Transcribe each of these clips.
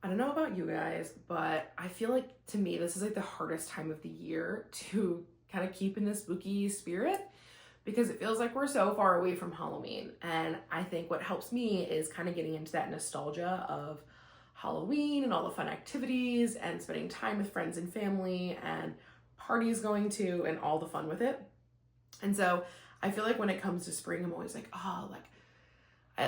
I don't know about you guys, but I feel like to me, this is like the hardest time of the year to kind of keep in the spooky spirit because it feels like we're so far away from Halloween. And I think what helps me is kind of getting into that nostalgia of Halloween and all the fun activities and spending time with friends and family and parties going to and all the fun with it. And so I feel like when it comes to spring, I'm always like, oh, like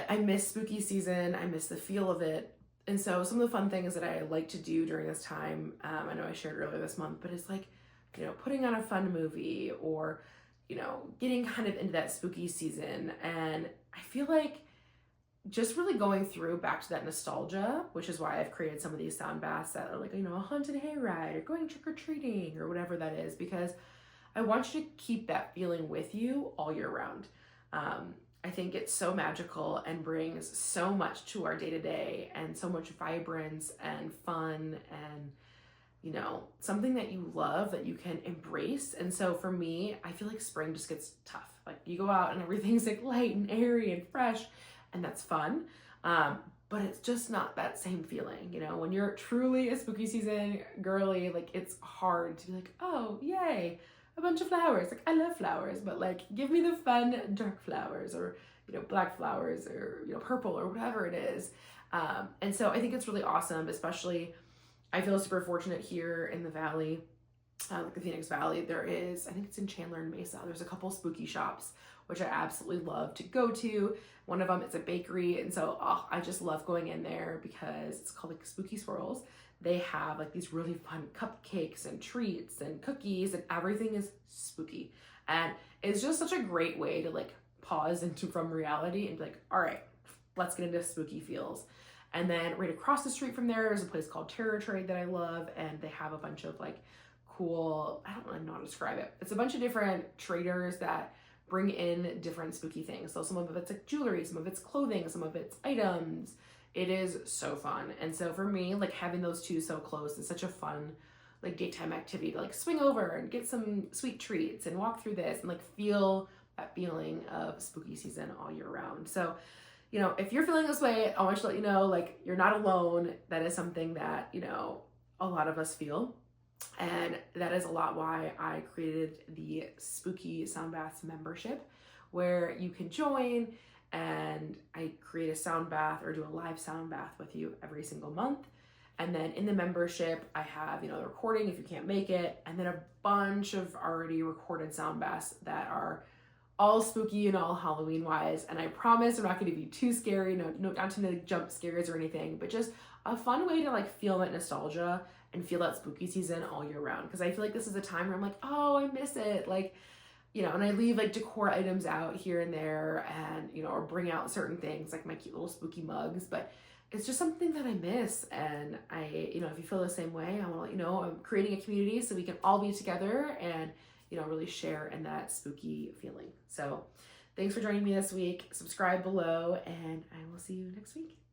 I miss spooky season. I miss the feel of it. And so some of the fun things that I like to do during this time, I know I shared earlier this month, but it's like, putting on a fun movie or, getting kind of into that spooky season. And I feel like just really going through back to that nostalgia, which is why I've created some of these sound baths that are like, a haunted hayride or going trick-or-treating or whatever that is, because I want you to keep that feeling with you all year round. I think it's so magical and brings so much to our day-to-day and so much vibrance and fun and, something that you love that you can embrace. And so for me, I feel like spring just gets tough. Like you go out and everything's like light and airy and fresh, and that's fun. But it's just not that same feeling, when you're truly a spooky season girly, like it's hard to be like, oh, yay, a bunch of flowers. Like I love flowers, but like give me the fun dark flowers or, black flowers or, purple or whatever it is. And so I think it's really awesome, especially I feel super fortunate here in the Valley, like the Phoenix Valley. There is, I think it's in Chandler and Mesa. There's a couple spooky shops, which I absolutely love to go to. One of them is a bakery. And so I just love going in there because it's called like Spooky Swirls. They have like these really fun cupcakes and treats and cookies and everything is spooky. And it's just such a great way to like pause into from reality and be like, all right, let's get into spooky feels. And then right across the street from there is a place called Terror Trade that I love. And they have a bunch of like cool, I don't really know how to describe it. It's a bunch of different traders that bring in different spooky things. So some of it's like jewelry, some of it's clothing, some of it's items. It is so fun. And so for me, like having those two so close is such a fun like daytime activity to like swing over and get some sweet treats and walk through this and like feel that feeling of spooky season all year round. So, if you're feeling this way, I want you to let you know, like you're not alone. That is something that, a lot of us feel. And that is a lot why I created the Spooky Sound Baths membership, where you can join and I create a sound bath or do a live sound bath with you every single month. And then in the membership, I have, the recording if you can't make it, and then a bunch of already recorded sound baths that are all spooky and all Halloween wise. And I promise I'm not going to be too scary, not to like jump scares or anything, but just a fun way to like feel that nostalgia and feel that spooky season all year round. Because I feel like this is a time where I'm like, oh, I miss it. Like, and I leave like decor items out here and there and, or bring out certain things like my cute little spooky mugs, but it's just something that I miss. And I, if you feel the same way, I want to let you know I'm creating a community so we can all be together and, really share in that spooky feeling. So thanks for joining me this week. Subscribe below and I will see you next week.